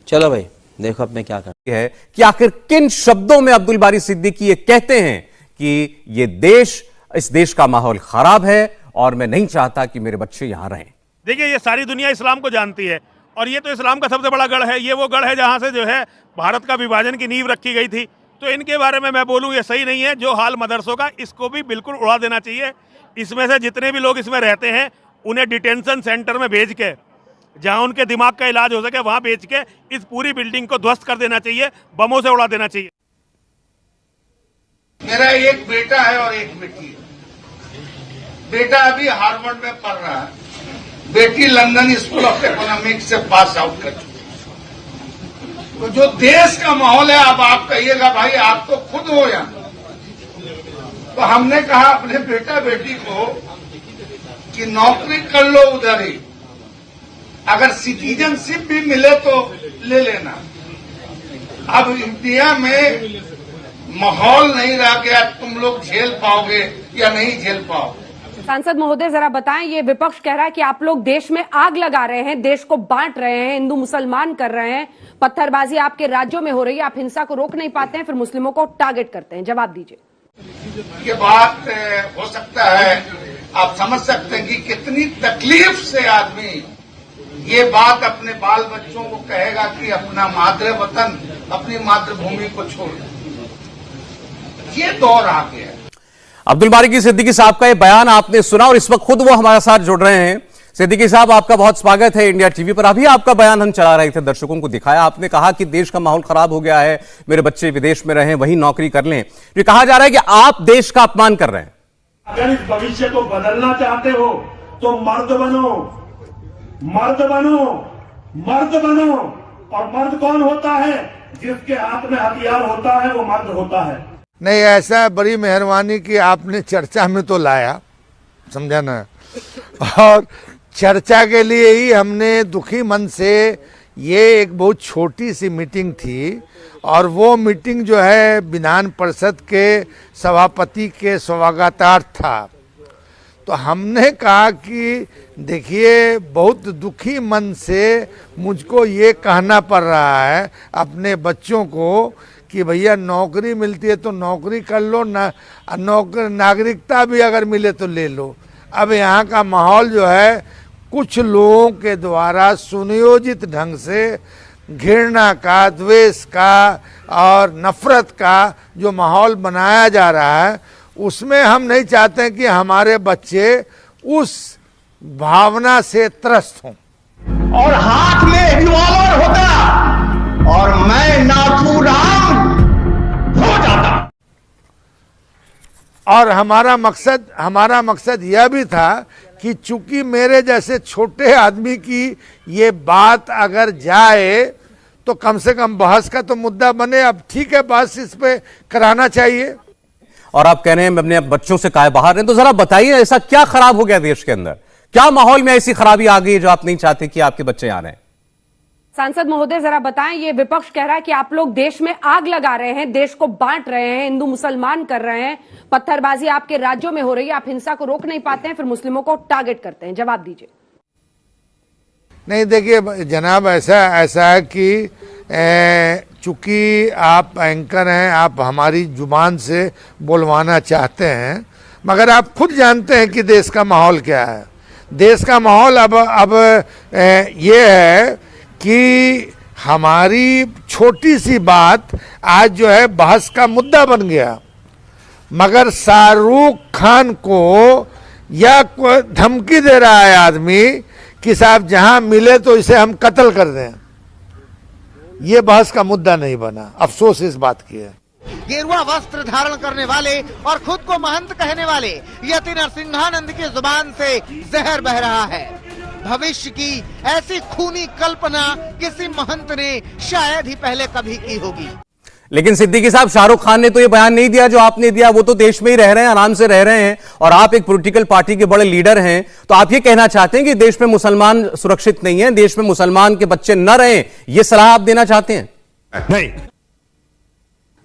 चलो भाई देखो अब मैं क्या कर है कि आखिर किन शब्दों में अब्दुल बारी सिद्दीकी ये कहते हैं कि ये देश, इस देश का माहौल खराब है और मैं नहीं चाहता कि मेरे बच्चे यहां रहें। देखिए, ये सारी दुनिया इस्लाम को जानती है और ये तो इस्लाम का सबसे बड़ा गढ़ है। ये वो गढ़ है जहाँ से जो है भारत का विभाजन की नींव रखी गई थी। तो इनके बारे में मैं बोलूँ ये सही नहीं है। जो हाल मदरसों का, इसको भी बिल्कुल उड़ा देना चाहिए। इसमें से जितने भी लोग इसमें रहते हैं उन्हें डिटेंशन सेंटर में भेज के, जहाँ उनके दिमाग का इलाज हो सके वहाँ भेज के इस पूरी बिल्डिंग को ध्वस्त कर देना चाहिए, बमों से उड़ा देना चाहिए। मेरा एक बेटा है और एक बेटी है। बेटा अभी हार्वर्ड में पढ़ रहा है, बेटी लंदन स्कूल ऑफ इकोनॉमिक्स से पास आउट कर चुकी है। तो जो देश का माहौल है, अब आप कहिएगा भाई आप तो खुद हो यहाँ, तो हमने कहा अपने बेटा बेटी को कि नौकरी कर लो उधर ही, अगर सिटीजनशिप भी मिले तो ले लेना। अब इंडिया में माहौल नहीं रह गया, तुम लोग झेल पाओगे या नहीं झेल पाओगे। सांसद महोदय जरा बताएं, ये विपक्ष कह रहा है कि आप लोग देश में आग लगा रहे हैं, देश को बांट रहे हैं, हिंदू मुसलमान कर रहे हैं, पत्थरबाजी आपके राज्यों में हो रही है, आप हिंसा को रोक नहीं पाते हैं, फिर मुस्लिमों को टारगेट करते हैं। जवाब दीजिए। ये बात हो सकता है, आप समझ सकते हैं कि कितनी तकलीफ से आदमी ये बात अपने बाल बच्चों को कहेगा कि अपना मातृ वतन, अपनी मातृभूमि को छोड़ दो। ये दौर आ गया है। अब्दुल बारी सिद्दीकी साहब का ये बयान आपने सुना और इस वक्त खुद वो हमारे साथ जुड़ रहे हैं। सिद्दीकी साहब, आपका बहुत स्वागत है इंडिया टीवी पर। अभी आपका बयान हम चला रहे थे, दर्शकों को दिखाया, आपने कहा कि देश का माहौल खराब हो गया है, मेरे बच्चे विदेश में रहें, वहीं नौकरी कर लें। ये कहा जा रहा है कि आप देश का अपमान कर रहे हैं। अगर इस भविष्य को बदलना चाहते हो तो मर्द बनो, मर्द बनो, मर्द बनो। और मर्द कौन होता है? जिसके हाथ में हथियार होता है वो मर्द होता है। नहीं, ऐसा बड़ी मेहरबानी कि आपने चर्चा में तो लाया, समझा ना। और चर्चा के लिए ही हमने दुखी मन से, ये एक बहुत छोटी सी मीटिंग थी और वो मीटिंग जो है विधान परिषद के सभापति के स्वागतार्थ था। तो हमने कहा कि देखिए, बहुत दुखी मन से मुझको ये कहना पड़ रहा है अपने बच्चों को कि भैया नौकरी मिलती है तो नौकरी कर लो ना, नागरिकता भी अगर मिले तो ले लो। अब यहाँ का माहौल जो है कुछ लोगों के द्वारा सुनियोजित ढंग से घृणा का, द्वेष का और नफरत का जो माहौल बनाया जा रहा है, उसमें हम नहीं चाहते हैं कि हमारे बच्चे उस भावना से त्रस्त हों। और हाथ में रिवॉल्वर होता और मैं नाथूराम हो जाता। और हमारा मकसद यह भी था कि चूंकि मेरे जैसे छोटे आदमी की ये बात अगर जाए तो कम से कम बहस का तो मुद्दा बने। अब ठीक है, बहस इस पे कराना चाहिए। और आप कह रहे हैं अपने बच्चों से काहे बाहर हैं, तो जरा बताइए ऐसा क्या खराब हो गया देश के अंदर, क्या माहौल में ऐसी खराबी आ गई जो आप नहीं चाहते कि आपके बच्चे आ रहे हैं? सांसद महोदय जरा बताएं, ये विपक्ष कह रहा है कि आप लोग देश में आग लगा रहे हैं, देश को बांट रहे हैं, हिंदू मुसलमान कर रहे हैं, पत्थरबाजी आपके राज्यों में हो रही है, आप हिंसा को रोक नहीं पाते हैं, फिर मुस्लिमों को टारगेट करते हैं। जवाब दीजिए। नहीं, देखिए जनाब, ऐसा है कि चूंकि आप एंकर हैं, आप हमारी जुबान से बोलवाना चाहते हैं, मगर आप खुद जानते हैं कि देश का माहौल क्या है। देश का माहौल अब ये है कि हमारी छोटी सी बात आज जो है बहस का मुद्दा बन गया। मगर शाहरुख खान को या धमकी दे रहा है आदमी कि साहब जहां मिले तो इसे हम कत्ल कर दें, ये बहस का मुद्दा नहीं बना। अफसोस इस बात की है। गेरुआ वस्त्र धारण करने वाले और खुद को महंत कहने वाले यति नरसिंहानंद की जुबान से जहर बह रहा है। भविष्य की ऐसी खूनी कल्पना किसी महंत ने शायद ही पहले कभी की होगी। लेकिन सिद्दीकी साहब, शाहरुख खान ने तो ये बयान नहीं दिया जो आपने दिया। वो तो देश में ही रह रहे हैं, आराम से रह रहे हैं, और आप एक पॉलिटिकल पार्टी के बड़े लीडर हैं। तो आप ये कहना चाहते हैं कि देश में मुसलमान सुरक्षित नहीं है, देश में मुसलमान के बच्चे न रहें, ये सलाह आप देना चाहते हैं? नहीं,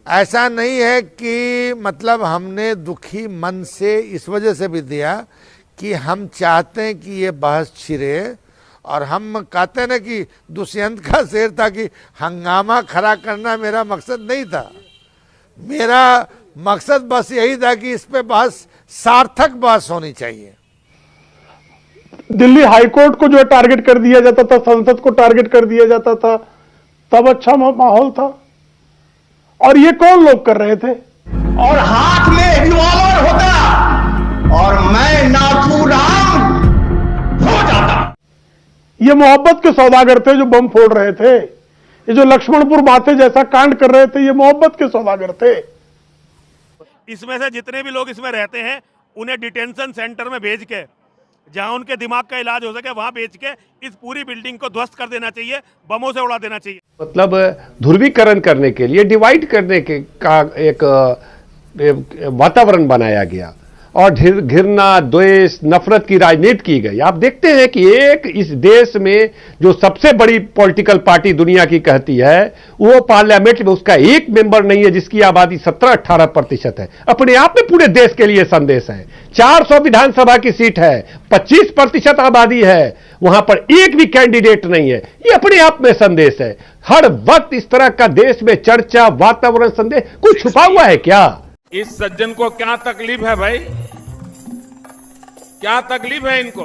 ऐसा नहीं है कि मतलब हमने दुखी मन से इस वजह से भी दिया कि हम चाहते हैं कि ये बहस छिड़े और हम कहते ना कि दुष्यंत का शेर था कि हंगामा खड़ा करना मेरा मकसद नहीं था। मेरा मकसद बस यही था कि इस पे बहस, सार्थक बहस होनी चाहिए। दिल्ली हाईकोर्ट को जो टारगेट कर दिया जाता था, संसद को टारगेट कर दिया जाता था, तब अच्छा माहौल था। और ये कौन लोग कर रहे थे? और हाथ में रिवॉल्वर होता और मैं नाथूराम हो जाता। ये मोहब्बत के सौदागर थे जो बम फोड़ रहे थे। ये जो लक्ष्मणपुर बातें जैसा कांड कर रहे थे, ये मोहब्बत के सौदागर थे। इसमें से जितने भी लोग इसमें रहते हैं उन्हें डिटेंशन सेंटर में भेज के, जहां उनके दिमाग का इलाज हो सके वहां भेज के इस पूरी बिल्डिंग को ध्वस्त कर देना चाहिए, बमों से उड़ा देना चाहिए। मतलब ध्रुवीकरण करने के लिए, डिवाइड करने के का एक वातावरण बनाया गया और घृणा, द्वेष, नफरत की राजनीति की गई। आप देखते हैं कि एक इस देश में जो सबसे बड़ी पॉलिटिकल पार्टी दुनिया की कहती है, वो पार्लियामेंट में उसका एक मेंबर नहीं है, जिसकी आबादी 17-18% है। अपने आप में पूरे देश के लिए संदेश है। 400 विधानसभा की सीट है, 25% आबादी है, वहां पर एक भी कैंडिडेट नहीं है। ये अपने आप में संदेश है। हर वक्त इस तरह का देश में चर्चा, वातावरण, संदेश, कुछ छुपा हुआ है क्या? इस सज्जन को क्या तकलीफ है भाई? क्या तकलीफ है इनको?